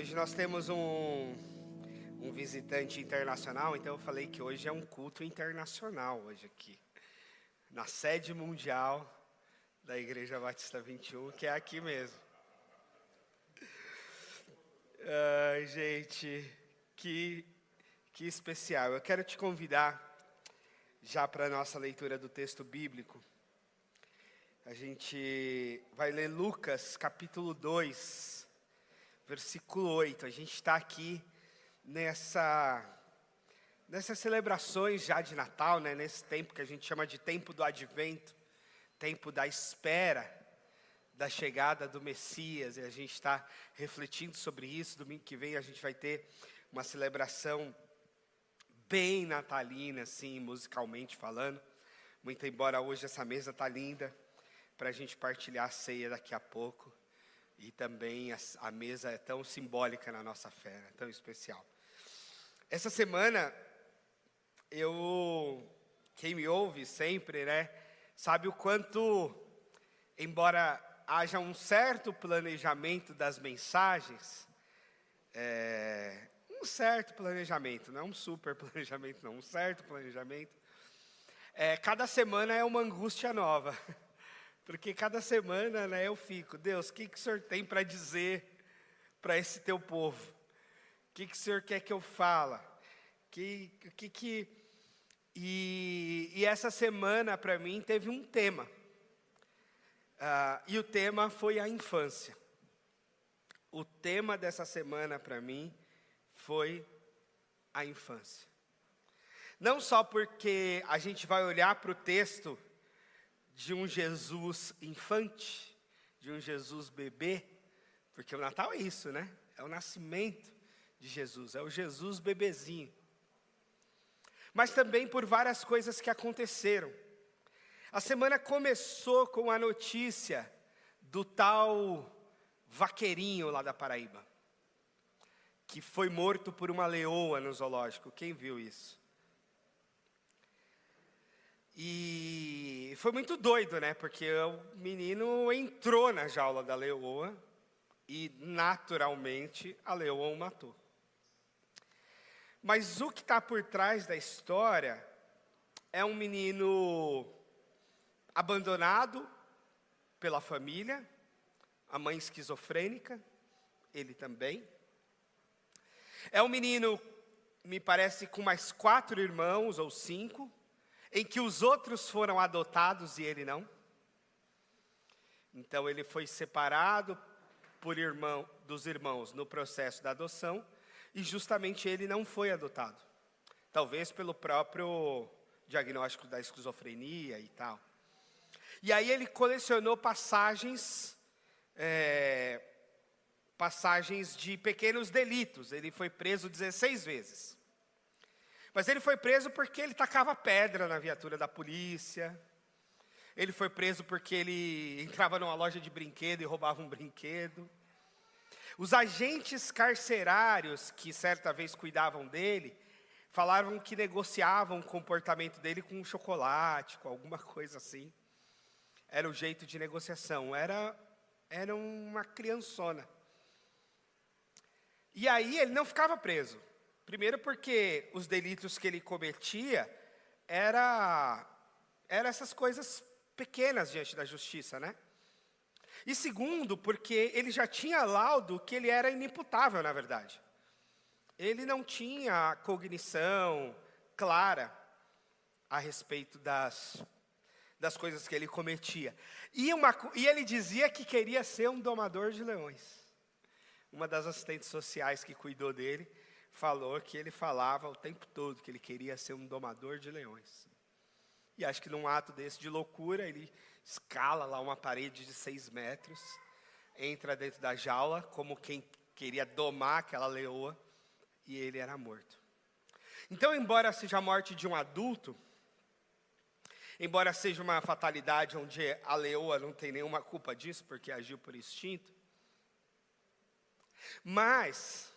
Hoje nós temos um visitante internacional, então eu falei que hoje é um culto internacional hoje aqui, na sede mundial da Igreja Batista 21, que é aqui mesmo. Ai, gente, que especial. Eu quero te convidar já para a nossa leitura do texto bíblico. A gente vai ler Lucas capítulo 2, versículo 8. A gente está aqui nessas celebrações já de Natal, né? Nesse tempo que a gente chama de tempo do advento, tempo da espera da chegada do Messias, e a gente está refletindo sobre isso. Domingo que vem a gente vai ter uma celebração bem natalina, assim, musicalmente falando, muito embora hoje essa mesa está linda, para a gente partilhar a ceia daqui a pouco, e também a mesa é tão simbólica na nossa fé, né? Tão especial. Essa semana, quem me ouve sempre, né, sabe o quanto, embora haja um certo planejamento das mensagens, um certo planejamento, não um super planejamento, não, um certo planejamento, cada semana é uma angústia nova, porque cada semana, né, eu fico, Deus, o que o Senhor tem para dizer para esse teu povo? O que o Senhor quer que eu fale? E essa semana, para mim, teve um tema. E o tema foi a infância. O tema dessa semana, para mim, foi a infância. Não só porque a gente vai olhar para o texto de um Jesus infante, de um Jesus bebê, porque o Natal é isso, né? É o nascimento de Jesus, é o Jesus bebezinho. Mas também por várias coisas que aconteceram. A semana começou com a notícia do tal vaqueirinho lá da Paraíba, que foi morto por uma leoa no zoológico. Quem viu isso? E foi muito doido, né? Porque o menino entrou na jaula da leoa e, naturalmente, a leoa o matou. Mas o que está por trás da história é um menino abandonado pela família, a mãe esquizofrênica, ele também. É um menino, me parece, com mais 4 irmãos ou 5, em que os outros foram adotados e ele não. Então ele foi separado dos irmãos no processo da adoção, e justamente ele não foi adotado. Talvez pelo próprio diagnóstico da esquizofrenia e tal. E aí ele colecionou passagens de pequenos delitos. Ele foi preso 16 vezes. Mas ele foi preso porque ele tacava pedra na viatura da polícia. Ele foi preso porque ele entrava numa loja de brinquedo e roubava um brinquedo. Os agentes carcerários que certa vez cuidavam dele, falavam que negociavam o comportamento dele com chocolate, com alguma coisa assim. Era o jeito de negociação, era uma criançona. E aí ele não ficava preso. Primeiro porque os delitos que ele cometia eram essas coisas pequenas diante da justiça, né? E segundo, porque ele já tinha laudo que ele era inimputável, na verdade. Ele não tinha cognição clara a respeito das coisas que ele cometia. E ele dizia que queria ser um domador de leões. Uma das assistentes sociais que cuidou dele falou que ele falava o tempo todo que ele queria ser um domador de leões. E acho que num ato desse de loucura, ele escala lá uma parede de 6 metros, entra dentro da jaula, como quem queria domar aquela leoa, e ele era morto. Então, embora seja a morte de um adulto, embora seja uma fatalidade onde a leoa não tem nenhuma culpa disso, porque agiu por instinto, mas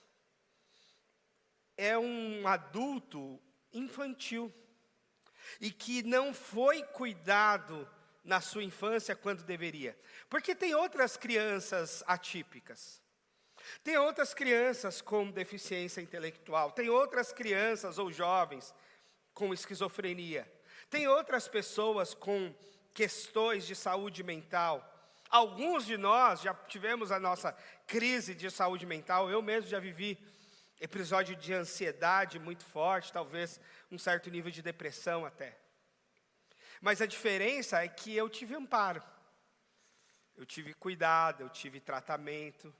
é um adulto infantil, e que não foi cuidado na sua infância quando deveria. Porque tem outras crianças atípicas. Tem outras crianças com deficiência intelectual, tem outras crianças ou jovens com esquizofrenia, tem outras pessoas com questões de saúde mental. Alguns de nós já tivemos a nossa crise de saúde mental, eu mesmo já vivi episódio de ansiedade muito forte, talvez um certo nível de depressão até. Mas a diferença é que eu tive amparo, eu tive cuidado, eu tive tratamento,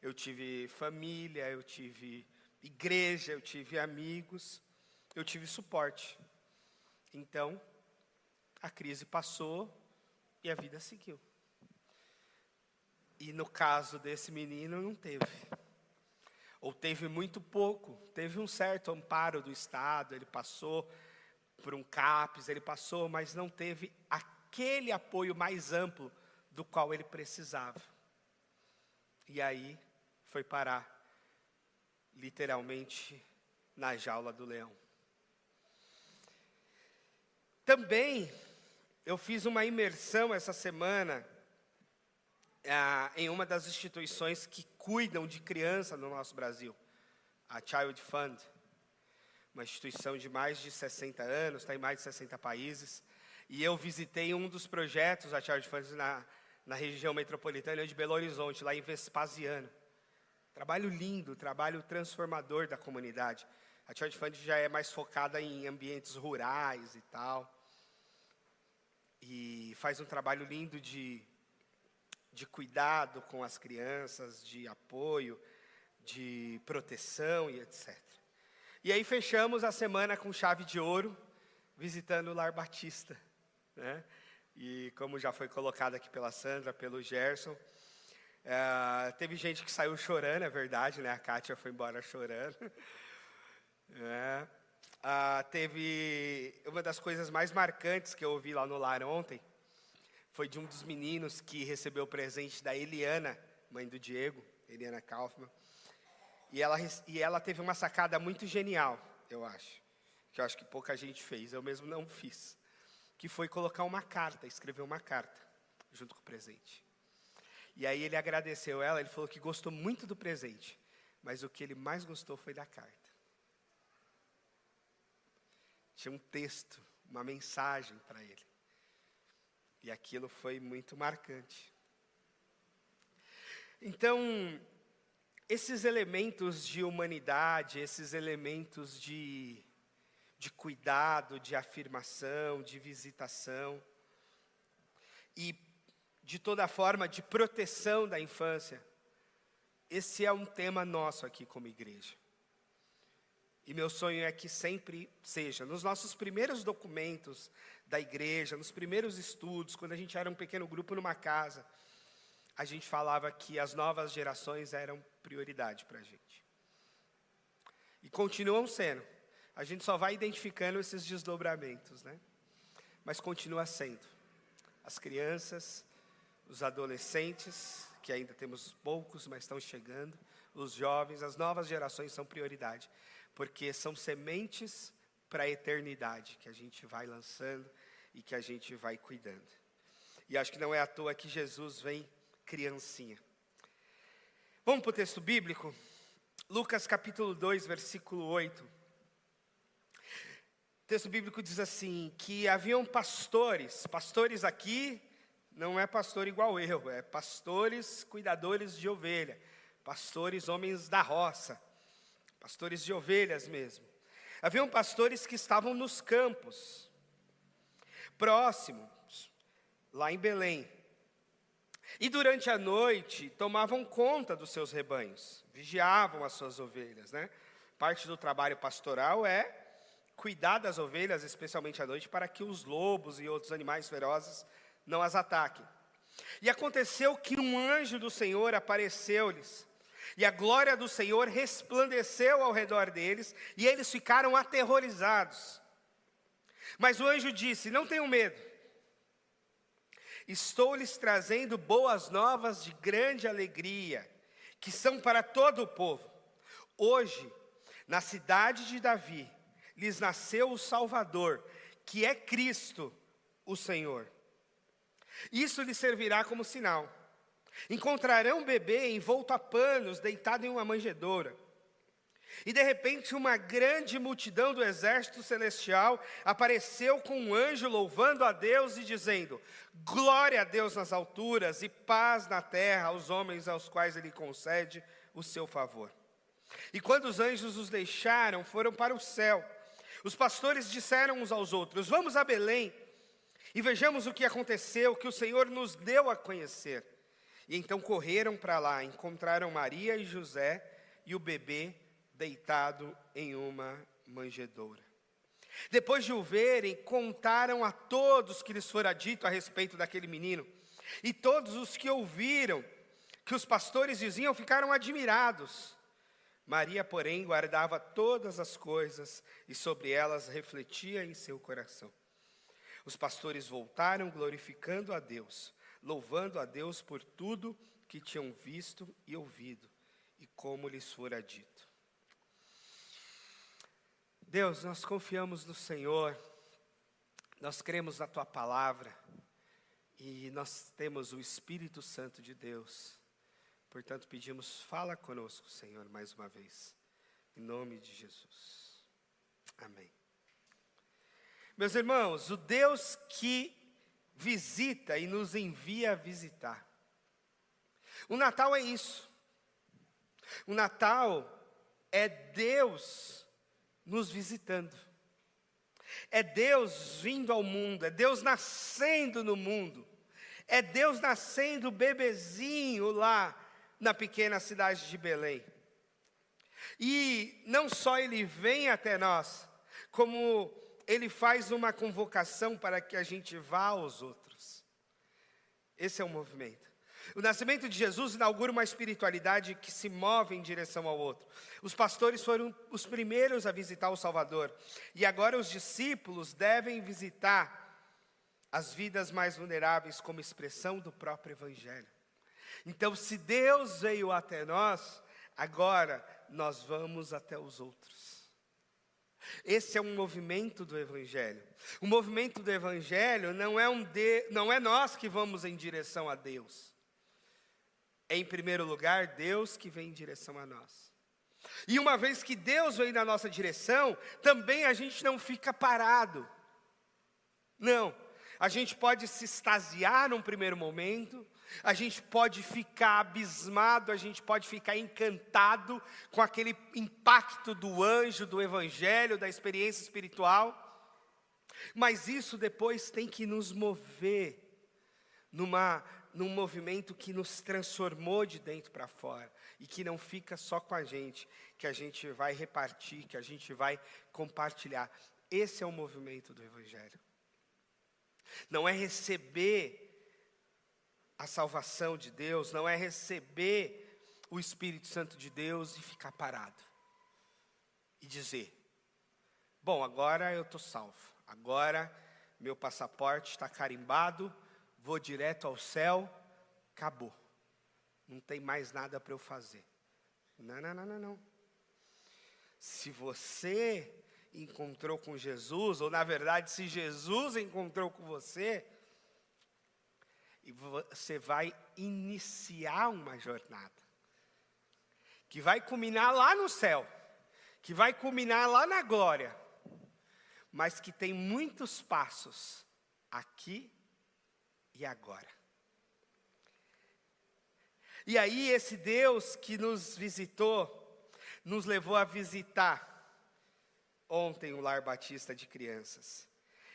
eu tive família, eu tive igreja, eu tive amigos, eu tive suporte. Então, a crise passou e a vida seguiu. E no caso desse menino, não teve. Ou teve muito pouco, teve um certo amparo do Estado, ele passou por um CAPES, ele passou, mas não teve aquele apoio mais amplo do qual ele precisava. E aí foi parar, literalmente, na jaula do leão. Também, eu fiz uma imersão essa semana em uma das instituições que cuidam de criança no nosso Brasil, a Child Fund, uma instituição de mais de 60 anos, está em mais de 60 países, e eu visitei um dos projetos da Child Fund na região metropolitana de Belo Horizonte, lá em Vespasiano. Trabalho lindo, trabalho transformador da comunidade. A Child Fund já é mais focada em ambientes rurais e tal, e faz um trabalho lindo de cuidado com as crianças, de apoio, de proteção e etc. E aí fechamos a semana com chave de ouro, visitando o Lar Batista, né? E como já foi colocado aqui pela Sandra, pelo Gerson, teve gente que saiu chorando, é verdade, né? A Kátia foi embora chorando. Teve uma das coisas mais marcantes que eu ouvi lá no lar ontem, foi de um dos meninos que recebeu o presente da Eliana, mãe do Diego, Eliana Kaufmann. E ela teve uma sacada muito genial, eu acho que pouca gente fez, eu mesmo não fiz, que foi colocar uma carta, escrever uma carta, junto com o presente. E aí ele agradeceu ela, ele falou que gostou muito do presente, mas o que ele mais gostou foi da carta. Tinha um texto, uma mensagem para ele. E aquilo foi muito marcante. Então, esses elementos de humanidade, esses elementos de cuidado, de afirmação, de visitação, e de toda forma de proteção da infância, esse é um tema nosso aqui como igreja. E meu sonho é que sempre seja, nos nossos primeiros documentos da igreja, nos primeiros estudos, quando a gente era um pequeno grupo numa casa, a gente falava que as novas gerações eram prioridade para a gente. E continuam sendo. A gente só vai identificando esses desdobramentos, né? Mas continua sendo. As crianças, os adolescentes, que ainda temos poucos, mas estão chegando, os jovens, as novas gerações são prioridade. Porque são sementes para a eternidade que a gente vai lançando e que a gente vai cuidando. E acho que não é à toa que Jesus vem criancinha. Vamos para o texto bíblico? Lucas capítulo 2, versículo 8. O texto bíblico diz assim, que haviam pastores aqui, não é pastor igual eu, é pastores cuidadores de ovelha, pastores homens da roça, pastores de ovelhas mesmo. Haviam pastores que estavam nos campos, próximos, lá em Belém. E durante a noite, tomavam conta dos seus rebanhos, vigiavam as suas ovelhas, né? Parte do trabalho pastoral é cuidar das ovelhas, especialmente à noite, para que os lobos e outros animais ferozes não as ataquem. E aconteceu que um anjo do Senhor apareceu-lhes, e a glória do Senhor resplandeceu ao redor deles, e eles ficaram aterrorizados. Mas o anjo disse, não tenham medo, estou lhes trazendo boas novas de grande alegria, que são para todo o povo. Hoje, na cidade de Davi, lhes nasceu o Salvador, que é Cristo, o Senhor. Isso lhes servirá como sinal. Encontrarão um bebê envolto a panos, deitado em uma manjedoura. E de repente uma grande multidão do exército celestial apareceu com um anjo louvando a Deus e dizendo: glória a Deus nas alturas e paz na terra aos homens aos quais Ele concede o seu favor. E quando os anjos os deixaram, foram para o céu. Os pastores disseram uns aos outros: vamos a Belém e vejamos o que aconteceu, que o Senhor nos deu a conhecer. E então correram para lá, encontraram Maria e José e o bebê deitado em uma manjedoura. Depois de o verem, contaram a todos que lhes fora dito a respeito daquele menino. E todos os que ouviram que os pastores diziam ficaram admirados. Maria, porém, guardava todas as coisas e sobre elas refletia em seu coração. Os pastores voltaram glorificando a Deus, louvando a Deus por tudo que tinham visto e ouvido e como lhes fora dito. Deus, nós confiamos no Senhor, nós cremos na Tua palavra e nós temos o Espírito Santo de Deus. Portanto, pedimos, fala conosco, Senhor, mais uma vez, em nome de Jesus. Amém. Meus irmãos, o Deus que visita e nos envia a visitar. O Natal é isso. O Natal é Deus nos visitando. É Deus vindo ao mundo, é Deus nascendo no mundo. É Deus nascendo bebezinho lá na pequena cidade de Belém. E não só Ele vem até nós, como Ele faz uma convocação para que a gente vá aos outros. Esse é o movimento. O nascimento de Jesus inaugura uma espiritualidade que se move em direção ao outro. Os pastores foram os primeiros a visitar o Salvador. E agora os discípulos devem visitar as vidas mais vulneráveis como expressão do próprio Evangelho. Então, se Deus veio até nós, agora nós vamos até os outros. Esse é um movimento do Evangelho. O movimento do Evangelho não é nós que vamos em direção a Deus. É, em primeiro lugar, Deus que vem em direção a nós. E uma vez que Deus vem na nossa direção, também a gente não fica parado. Não, a gente pode se extasiar num primeiro momento, a gente pode ficar abismado, a gente pode ficar encantado com aquele impacto do anjo, do Evangelho, da experiência espiritual. Mas isso depois tem que nos mover num movimento que nos transformou de dentro para fora e que não fica só com a gente, que a gente vai repartir, que a gente vai compartilhar. Esse é o movimento do Evangelho. Não é receber a salvação de Deus, não é receber o Espírito Santo de Deus e ficar parado e dizer: bom, agora eu estou salvo, agora meu passaporte está carimbado, vou direto ao céu, acabou. Não tem mais nada para eu fazer. Não. Se você encontrou com Jesus, ou na verdade, se Jesus encontrou com você, e você vai iniciar uma jornada, que vai culminar lá no céu, que vai culminar lá na glória, mas que tem muitos passos aqui e agora. E aí esse Deus que nos visitou, nos levou a visitar ontem o Lar Batista de Crianças.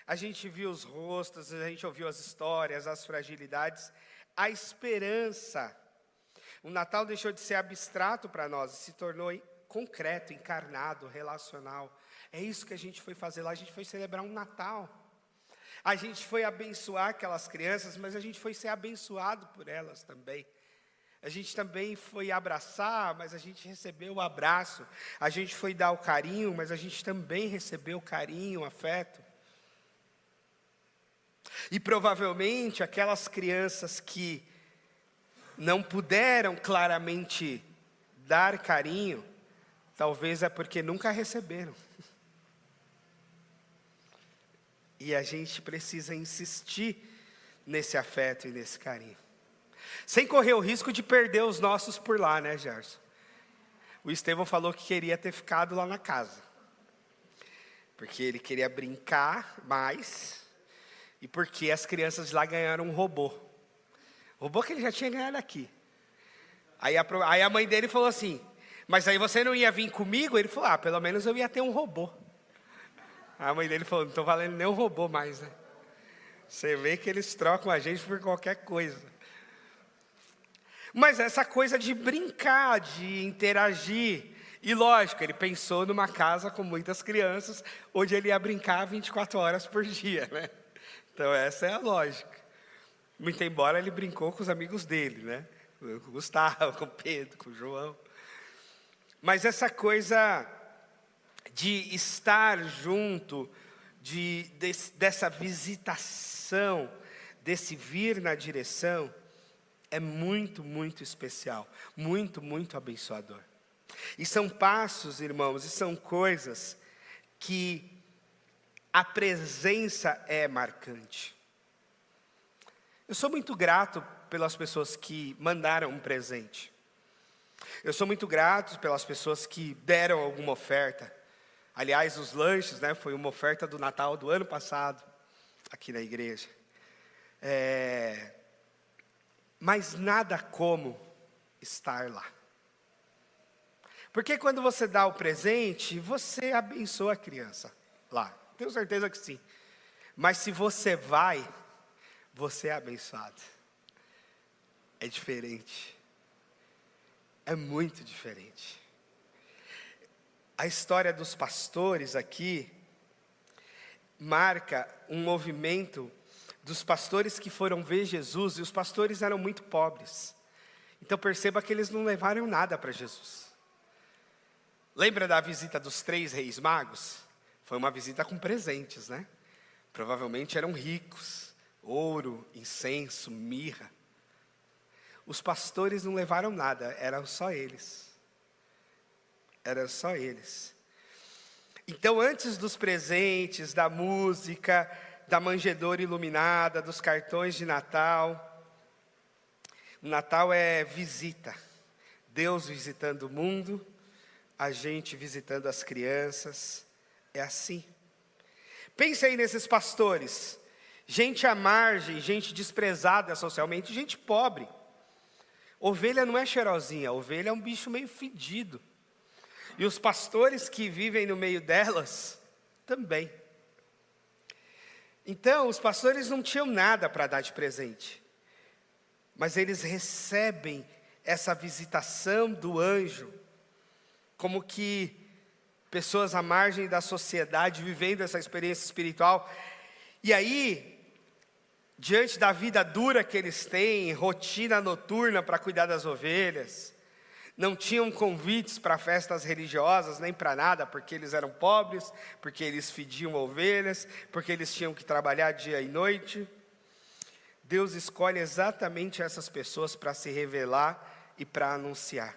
A gente viu os rostos, a gente ouviu as histórias, as fragilidades, a esperança. O Natal deixou de ser abstrato para nós e se tornou concreto, encarnado, relacional. É isso que a gente foi fazer lá, a gente foi celebrar um Natal. A gente foi abençoar aquelas crianças, mas a gente foi ser abençoado por elas também. A gente também foi abraçar, mas a gente recebeu o abraço. A gente foi dar o carinho, mas a gente também recebeu o carinho, o afeto. E provavelmente aquelas crianças que não puderam claramente dar carinho, talvez é porque nunca receberam. E a gente precisa insistir nesse afeto e nesse carinho. Sem correr o risco de perder os nossos por lá, né, Gerson? O Estevão falou que queria ter ficado lá na casa, porque ele queria brincar mais, e porque as crianças de lá ganharam um robô. Robô que ele já tinha ganhado aqui. Aí a mãe dele falou assim, mas aí você não ia vir comigo? Ele falou, pelo menos eu ia ter um robô. A mãe dele falou, não estou valendo nem um robô mais, né? Você vê que eles trocam a gente por qualquer coisa. Mas essa coisa de brincar, de interagir. E lógico, ele pensou numa casa com muitas crianças, onde ele ia brincar 24 horas por dia, né? Então essa é a lógica. Muito embora ele brincou com os amigos dele, né? Com o Gustavo, com o Pedro, com o João. Mas essa coisa de estar junto, dessa visitação, desse vir na direção, é muito, muito especial, muito, muito abençoador. E são passos, irmãos, e são coisas que a presença é marcante. Eu sou muito grato pelas pessoas que mandaram um presente. Eu sou muito grato pelas pessoas que deram alguma oferta. Aliás, os lanches, né, foi uma oferta do Natal do ano passado, aqui na igreja. Mas nada como estar lá. Porque quando você dá o presente, você abençoa a criança lá. Tenho certeza que sim. Mas se você vai, você é abençoado. É diferente. É muito diferente. A história dos pastores aqui marca um movimento dos pastores que foram ver Jesus, e os pastores eram muito pobres. Então perceba que eles não levaram nada para Jesus. Lembra da visita dos 3 reis magos? Foi uma visita com presentes, né? Provavelmente eram ricos, ouro, incenso, mirra. Os pastores não levaram nada, eram só eles. Eram só eles. Então, antes dos presentes, da música, da manjedoura iluminada, dos cartões de Natal, o Natal é visita. Deus visitando o mundo, a gente visitando as crianças. É assim. Pense aí nesses pastores. Gente à margem, gente desprezada socialmente, gente pobre. Ovelha não é cheirosinha, ovelha é um bicho meio fedido. E os pastores que vivem no meio delas, também. Então, os pastores não tinham nada para dar de presente. Mas eles recebem essa visitação do anjo, como que pessoas à margem da sociedade, vivendo essa experiência espiritual. E aí, diante da vida dura que eles têm, rotina noturna para cuidar das ovelhas, não tinham convites para festas religiosas, nem para nada, porque eles eram pobres, porque eles fediam ovelhas, porque eles tinham que trabalhar dia e noite. Deus escolhe exatamente essas pessoas para se revelar e para anunciar.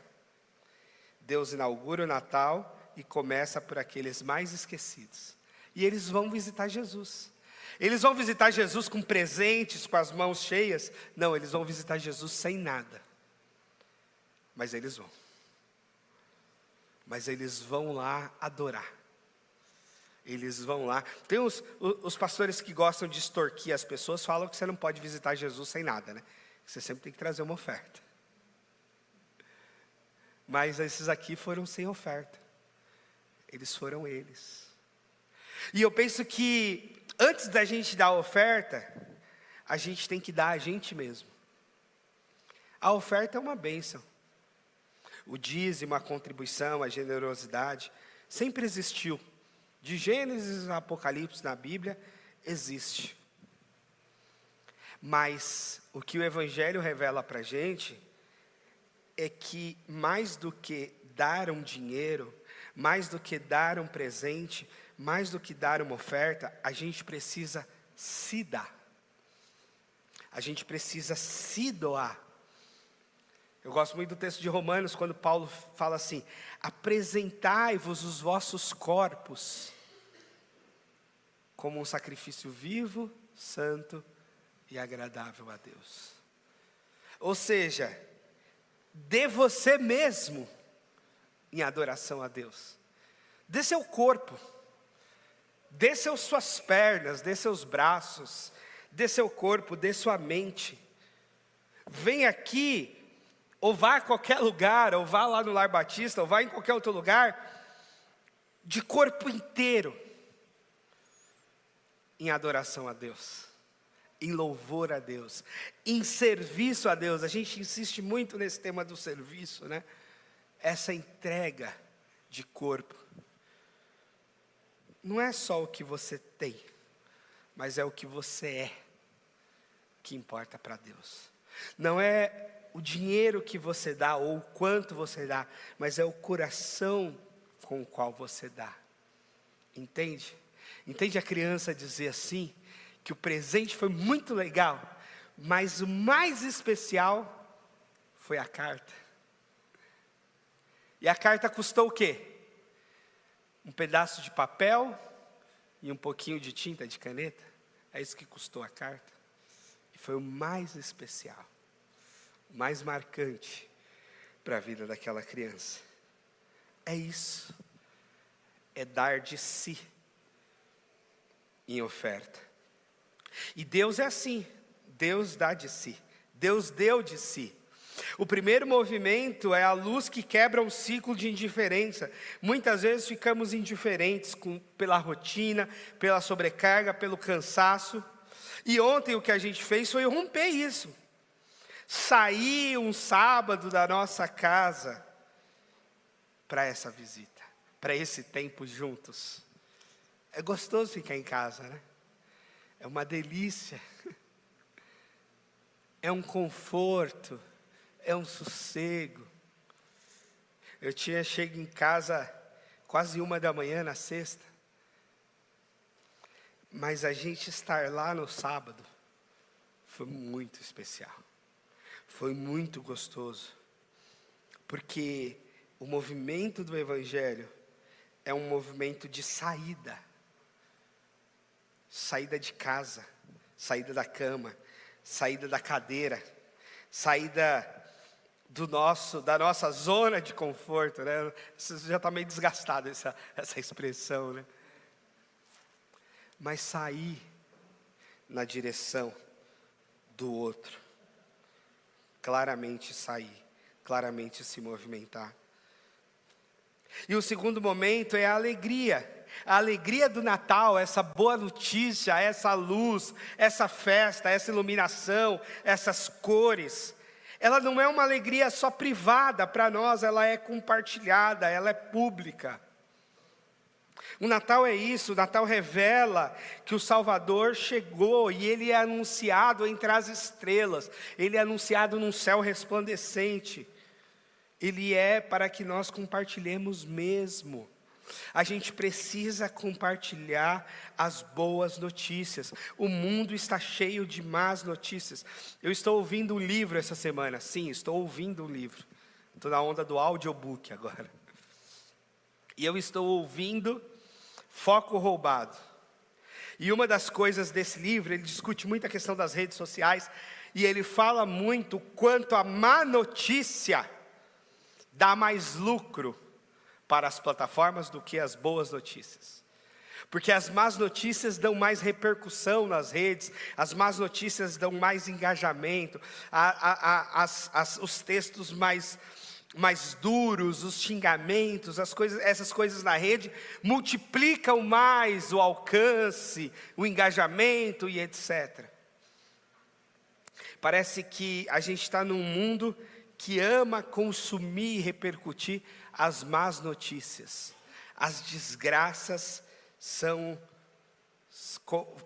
Deus inaugura o Natal e começa por aqueles mais esquecidos. E eles vão visitar Jesus. Eles vão visitar Jesus com presentes, com as mãos cheias? Não, eles vão visitar Jesus sem nada. Mas eles vão. Mas eles vão lá adorar. Eles vão lá. Tem os pastores que gostam de extorquir as pessoas, falam que você não pode visitar Jesus sem nada, né? Você sempre tem que trazer uma oferta. Mas esses aqui foram sem oferta. Eles foram eles. E eu penso que antes da gente dar a oferta, a gente tem que dar a gente mesmo. A oferta é uma bênção. O dízimo, a contribuição, a generosidade, sempre existiu. De Gênesis a Apocalipse na Bíblia, existe. Mas o que o Evangelho revela para a gente é que mais do que dar um dinheiro, mais do que dar um presente, mais do que dar uma oferta, a gente precisa se dar. A gente precisa se doar. Eu gosto muito do texto de Romanos, quando Paulo fala assim: apresentai-vos os vossos corpos como um sacrifício vivo, santo e agradável a Deus. Ou seja, dê você mesmo em adoração a Deus. Dê seu corpo, dê suas pernas, dê seus braços, dê seu corpo, dê sua mente. Vem aqui, ou vá a qualquer lugar, ou vá lá no Lar Batista, ou vá em qualquer outro lugar, de corpo inteiro, em adoração a Deus, em louvor a Deus, em serviço a Deus. A gente insiste muito nesse tema do serviço, né? Essa entrega de corpo. Não é só o que você tem, mas é o que você é, que importa para Deus. Não é o dinheiro que você dá, ou o quanto você dá, mas é o coração com o qual você dá. Entende? Entende a criança dizer assim, que o presente foi muito legal, mas o mais especial foi a carta. E a carta custou o quê? Um pedaço de papel e um pouquinho de tinta de caneta. É isso que custou a carta. E foi o mais especial, o mais marcante para a vida daquela criança. É isso. É dar de si em oferta. E Deus é assim. Deus dá de si. Deus deu de si. O primeiro movimento é a luz que quebra um ciclo de indiferença. Muitas vezes ficamos indiferentes pela rotina, pela sobrecarga, pelo cansaço. E ontem o que a gente fez foi romper isso. Sair um sábado da nossa casa para essa visita, para esse tempo juntos. É gostoso ficar em casa, né? É uma delícia. É um conforto. É um sossego. Eu tinha chego em casa quase 1h na sexta. Mas a gente estar lá no sábado foi muito especial. Foi muito gostoso. Porque o movimento do Evangelho é um movimento de saída. Saída de casa, saída da cama, saída da cadeira, saída da nossa zona de conforto, né? Isso já está meio desgastado essa expressão, né? Mas sair na direção do outro, claramente sair, claramente se movimentar. E o segundo momento é a alegria do Natal, essa boa notícia, essa luz, essa festa, essa iluminação, essas cores. Ela não é uma alegria só privada para nós, ela é compartilhada, ela é pública. O Natal é isso, o Natal revela que o Salvador chegou e Ele é anunciado entre as estrelas, Ele é anunciado num céu resplandecente. Ele é para que nós compartilhemos mesmo. A gente precisa compartilhar as boas notícias. O mundo está cheio de más notícias. Eu estou ouvindo um livro essa semana. Sim, estou ouvindo um livro. Estou na onda do audiobook agora. E eu estou ouvindo Foco Roubado. E uma das coisas desse livro, ele discute muito a questão das redes sociais. E ele fala muito quanto a má notícia dá mais lucro para as plataformas do que as boas notícias. Porque as más notícias dão mais repercussão nas redes, as más notícias dão mais engajamento, os textos mais duros, os xingamentos, essas coisas na rede multiplicam mais o alcance, o engajamento e etc. Parece que a gente está num mundo que ama consumir e repercutir as más notícias. As desgraças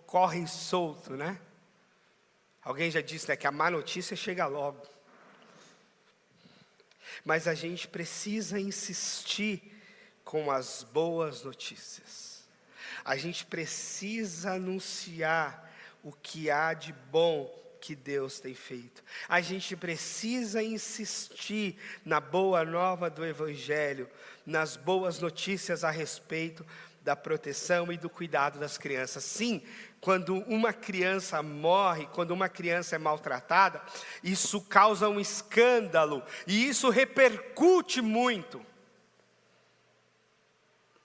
correm solto, né? Alguém já disse, né, que a má notícia chega logo. Mas a gente precisa insistir com as boas notícias. A gente precisa anunciar o que há de bom que Deus tem feito. A gente precisa insistir na boa nova do Evangelho, nas boas notícias a respeito da proteção e do cuidado das crianças. Sim, quando uma criança morre, quando uma criança é maltratada, isso causa um escândalo e isso repercute muito.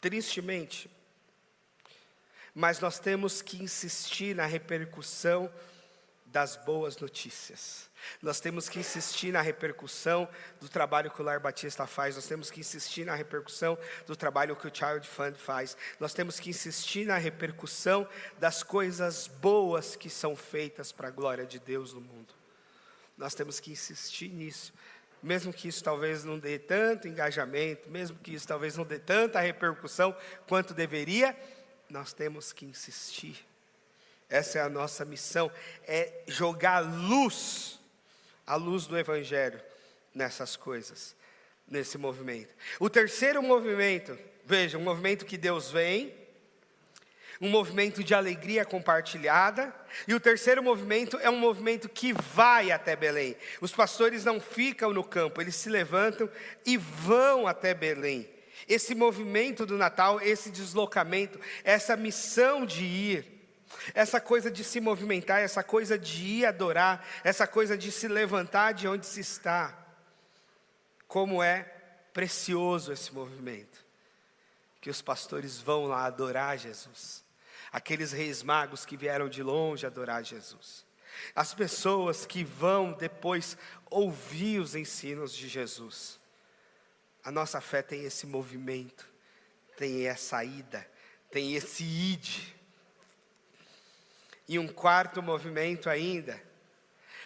Tristemente. Mas nós temos que insistir na repercussão das boas notícias. Nós temos que insistir na repercussão do trabalho que o Lar Batista faz. Nós temos que insistir na repercussão do trabalho que o Child Fund faz. Nós temos que insistir na repercussão das coisas boas que são feitas para a glória de Deus no mundo. Nós temos que insistir nisso. Mesmo que isso talvez não dê tanto engajamento, mesmo que isso talvez não dê tanta repercussão quanto deveria, nós temos que insistir. Essa é a nossa missão, é jogar a luz do Evangelho nessas coisas, nesse movimento. O terceiro movimento, veja, um movimento que Deus vem, um movimento de alegria compartilhada, e o terceiro movimento é um movimento que vai até Belém. Os pastores não ficam no campo, eles se levantam e vão até Belém. Esse movimento do Natal, esse deslocamento, essa missão de ir, essa coisa de se movimentar, essa coisa de ir adorar, essa coisa de se levantar de onde se está. Como é precioso esse movimento, que os pastores vão lá adorar Jesus. Aqueles reis magos que vieram de longe adorar Jesus. As pessoas que vão depois ouvir os ensinos de Jesus. A nossa fé tem esse movimento, tem essa ida, tem esse ide. E um quarto movimento ainda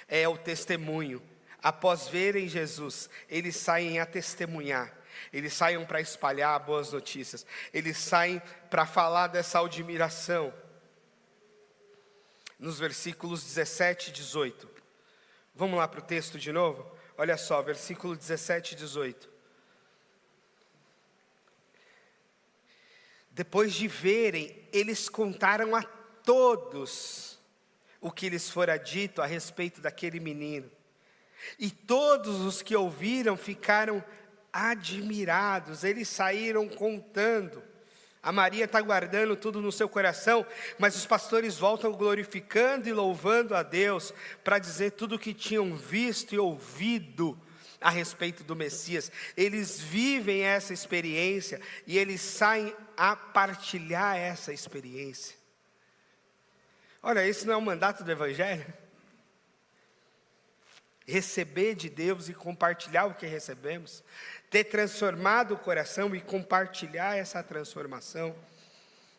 é o testemunho. Após verem Jesus, eles saem a testemunhar. Eles saem para espalhar boas notícias. Eles saem para falar dessa admiração. Nos versículos 17 e 18. Vamos lá para o texto de novo? Olha só, versículo 17 e 18. Depois de verem, eles contaram a todos o que lhes fora dito a respeito daquele menino. E todos os que ouviram ficaram admirados, eles saíram contando. A Maria está guardando tudo no seu coração, mas os pastores voltam glorificando e louvando a Deus, para dizer tudo o que tinham visto e ouvido a respeito do Messias. Eles vivem essa experiência e eles saem a partilhar essa experiência. Olha, esse não é o mandato do Evangelho? Receber de Deus e compartilhar o que recebemos, ter transformado o coração e compartilhar essa transformação,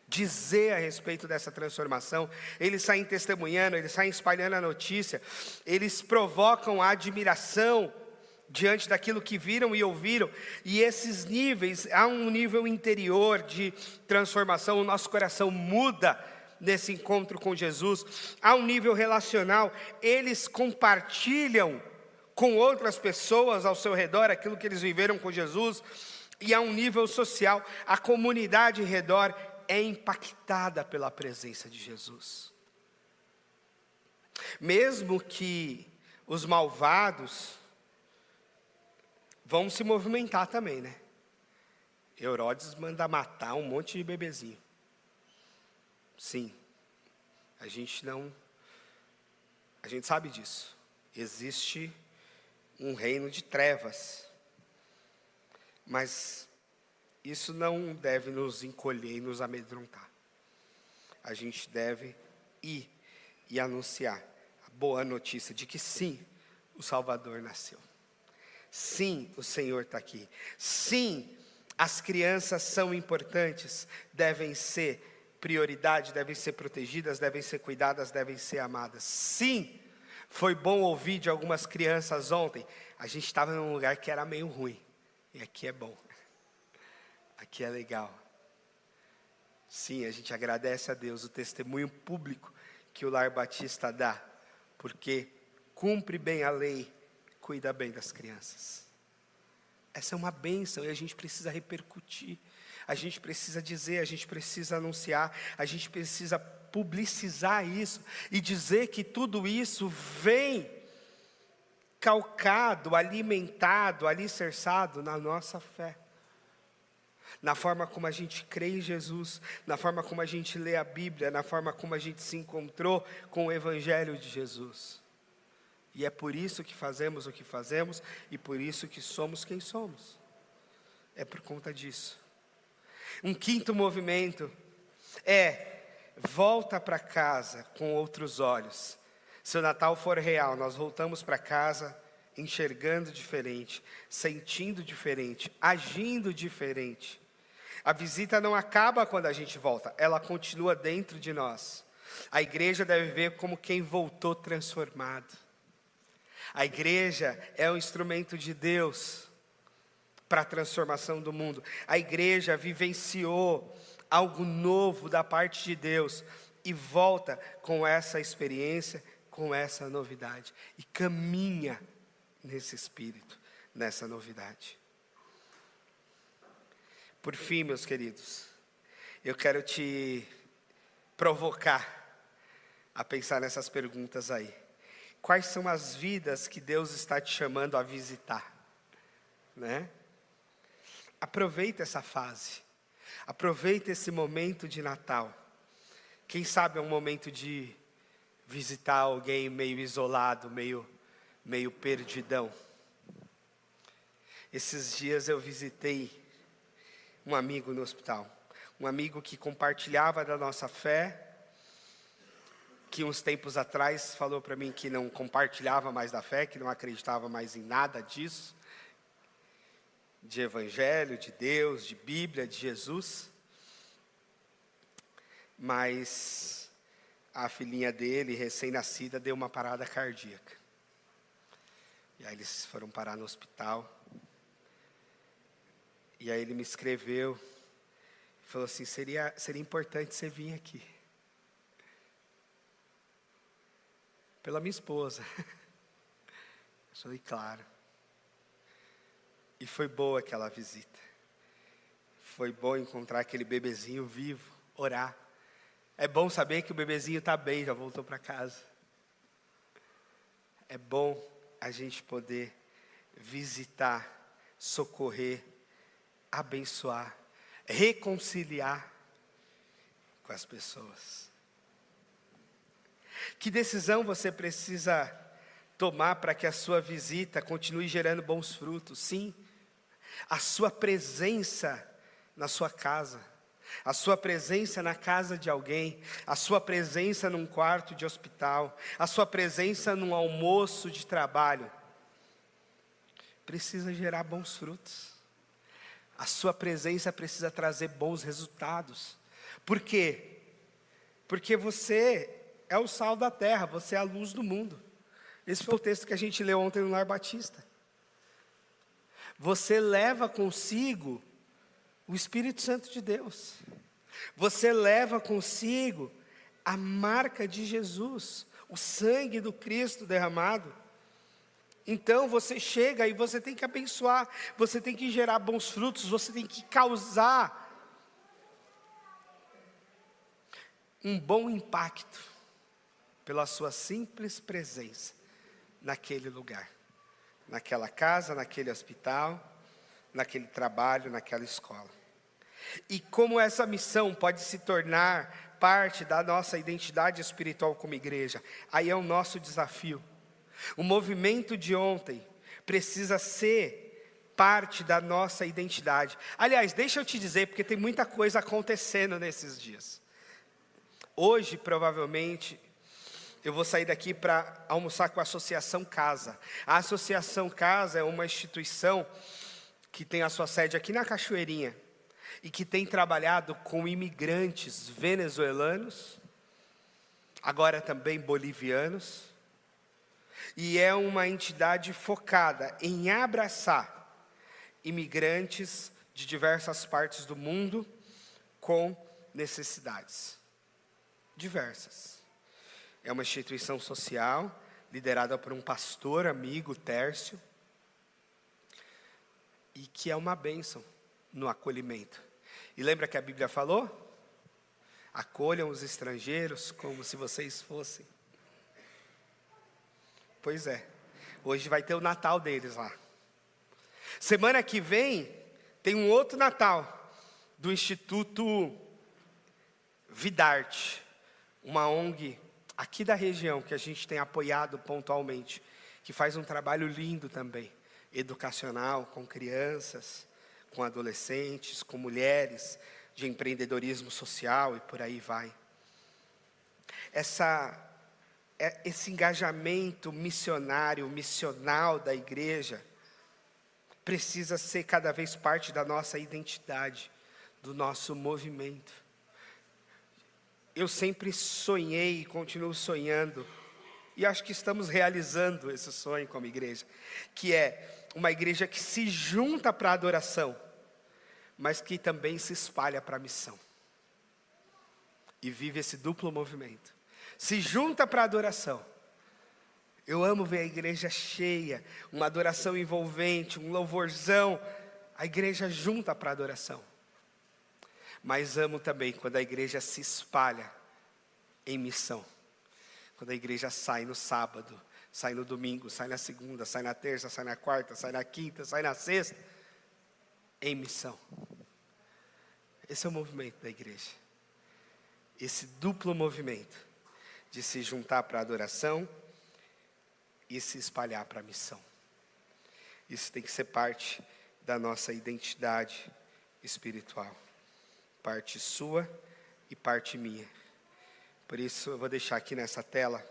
dizer a respeito dessa transformação. Eles saem testemunhando, eles saem espalhando a notícia, eles provocam a admiração diante daquilo que viram e ouviram, e esses níveis, há um nível interior de transformação, o nosso coração muda nesse encontro com Jesus. Há um nível relacional, eles compartilham com outras pessoas ao seu redor aquilo que eles viveram com Jesus, e há um nível social, a comunidade em redor é impactada pela presença de Jesus. Mesmo que os malvados vão se movimentar também, né? Herodes manda matar um monte de bebezinho. Sim, a gente sabe disso. Existe um reino de trevas, mas isso não deve nos encolher e nos amedrontar. A gente deve ir e anunciar a boa notícia de que sim, o Salvador nasceu. Sim, o Senhor está aqui. Sim, as crianças são importantes, devem ser prioridade, devem ser protegidas, devem ser cuidadas, devem ser amadas. Sim, foi bom ouvir de algumas crianças ontem. A gente estava num lugar que era meio ruim, e aqui é bom, aqui é legal. Sim, a gente agradece a Deus o testemunho público que o Lar Batista dá, porque cumpre bem a lei, cuida bem das crianças. Essa é uma bênção e a gente precisa repercutir. A gente precisa dizer, a gente precisa anunciar, a gente precisa publicizar isso e dizer que tudo isso vem calcado, alimentado, alicerçado na nossa fé. na forma como a gente crê em Jesus, na forma como a gente lê a Bíblia, na forma como a gente se encontrou com o Evangelho de Jesus. E é por isso que fazemos o que fazemos e por isso que somos quem somos. É por conta disso. Um quinto movimento é: volta para casa com outros olhos. Se o Natal for real, nós voltamos para casa enxergando diferente, sentindo diferente, agindo diferente. A visita não acaba quando a gente volta, ela continua dentro de nós. A igreja deve ver como quem voltou transformado. A igreja é um instrumento de Deus para a transformação do mundo. A igreja vivenciou algo novo da parte de Deus e volta com essa experiência, com essa novidade. E caminha nesse espírito, nessa novidade. Por fim, meus queridos, eu quero te provocar a pensar nessas perguntas aí. Quais são as vidas que Deus está te chamando a visitar? Né? Aproveita essa fase. Aproveita esse momento de Natal. Quem sabe é um momento de visitar alguém meio isolado, meio perdidão. Esses dias eu visitei um amigo no hospital. Um amigo que compartilhava da nossa fé, que uns tempos atrás falou para mim que não compartilhava mais da fé, que não acreditava mais em nada disso, de evangelho, de Deus, de Bíblia, de Jesus. Mas a filhinha dele, recém-nascida, deu uma parada cardíaca. E aí eles foram parar no hospital. E aí ele me escreveu, falou assim: seria importante você vir aqui. Pela minha esposa. Eu falei, claro. E foi boa aquela visita. Foi bom encontrar aquele bebezinho vivo, orar. É bom saber que o bebezinho está bem, já voltou para casa. É bom a gente poder visitar, socorrer, abençoar, reconciliar com as pessoas. Que decisão você precisa tomar para que a sua visita continue gerando bons frutos? Sim, a sua presença na sua casa, a sua presença na casa de alguém, a sua presença num quarto de hospital, a sua presença num almoço de trabalho, precisa gerar bons frutos. A sua presença precisa trazer bons resultados. Por quê? Porque você é o sal da terra, você é a luz do mundo. Esse foi o texto que a gente leu ontem no Lar Batista. Você leva consigo o Espírito Santo de Deus. Você leva consigo a marca de Jesus, o sangue do Cristo derramado. Então você chega e você tem que abençoar, você tem que gerar bons frutos, você tem que causar um bom impacto pela sua simples presença naquele lugar, naquela casa, naquele hospital, naquele trabalho, naquela escola. E como essa missão pode se tornar parte da nossa identidade espiritual como igreja, aí é o nosso desafio. O movimento de ontem precisa ser parte da nossa identidade. Aliás, deixa eu te dizer, porque tem muita coisa acontecendo nesses dias. Hoje, provavelmente, eu vou sair daqui para almoçar com a Associação Casa. A Associação Casa é uma instituição que tem a sua sede aqui na Cachoeirinha e que tem trabalhado com imigrantes venezuelanos, agora também bolivianos, e é uma entidade focada em abraçar imigrantes de diversas partes do mundo com necessidades diversas. É uma instituição social liderada por um pastor amigo, Tércio, e que é uma bênção no acolhimento. E lembra que a Bíblia falou? Acolham os estrangeiros como se vocês fossem. Pois é, hoje vai ter o Natal deles lá. Semana que vem tem um outro Natal, do Instituto Vidarte, uma ONG aqui da região que a gente tem apoiado pontualmente, que faz um trabalho lindo também, educacional, com crianças, com adolescentes, com mulheres, de empreendedorismo social e por aí vai. Esse engajamento missionário, missional da igreja, precisa ser cada vez parte da nossa identidade, do nosso movimento. Eu sempre sonhei e continuo sonhando, e acho que estamos realizando esse sonho como igreja, que é uma igreja que se junta para a adoração, mas que também se espalha para a missão. E vive esse duplo movimento. Se junta para a adoração. Eu amo ver a igreja cheia, uma adoração envolvente, um louvorzão. A igreja junta para a adoração. Mas amo também quando a igreja se espalha em missão. Quando a igreja sai no sábado, sai no domingo, sai na segunda, sai na terça, sai na quarta, sai na quinta, sai na sexta. Em missão. Esse é o movimento da igreja. Esse duplo movimento de se juntar para a adoração e se espalhar para a missão. Isso tem que ser parte da nossa identidade espiritual. Parte sua e parte minha. Por isso eu vou deixar aqui nessa tela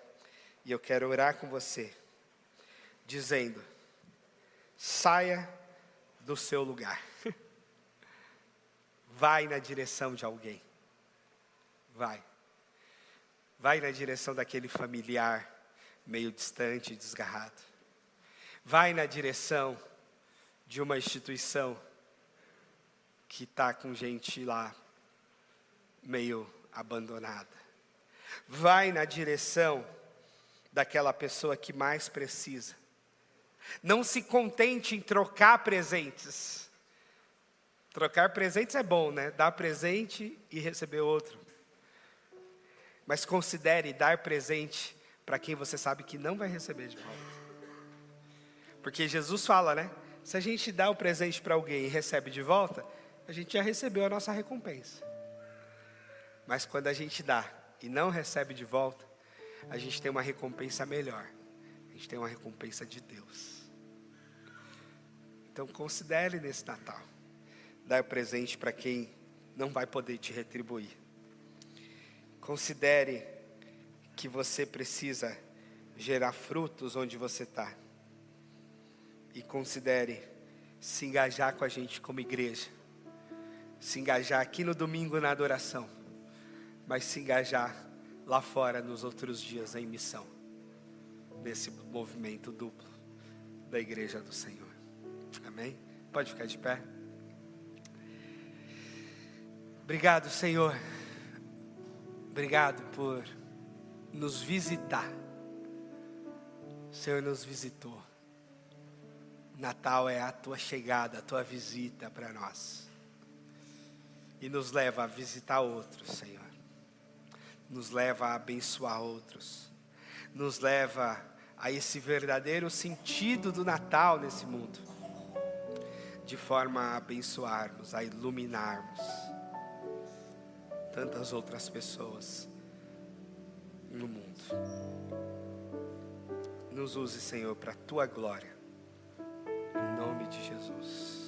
e eu quero orar com você, dizendo: saia do seu lugar. Vai na direção de alguém. Vai. Vai na direção daquele familiar meio distante e desgarrado. Vai na direção de uma instituição que está com gente lá meio abandonada. Vai na direção daquela pessoa que mais precisa. Não se contente em trocar presentes. Trocar presentes é bom, né? Dar presente e receber outro. Mas considere dar presente para quem você sabe que não vai receber de volta. Porque Jesus fala, né? Se a gente dá o presente para alguém e recebe de volta, a gente já recebeu a nossa recompensa. Mas quando a gente dá e não recebe de volta, a gente tem uma recompensa melhor. A gente tem uma recompensa de Deus. Então considere nesse Natal dar presente para quem não vai poder te retribuir. Considere que você precisa gerar frutos onde você está. E considere se engajar com a gente como igreja. Se engajar aqui no domingo na adoração. Mas se engajar lá fora nos outros dias em missão. Nesse movimento duplo da igreja do Senhor. Amém? Pode ficar de pé. Obrigado, Senhor. Obrigado por nos visitar. O Senhor nos visitou. Natal é a tua chegada, a tua visita para nós. E nos leva a visitar outros, Senhor. Nos leva a abençoar outros. Nos leva a esse verdadeiro sentido do Natal nesse mundo. De forma a abençoarmos, a iluminarmos tantas outras pessoas no mundo. Nos use, Senhor, para a tua glória. Em nome de Jesus.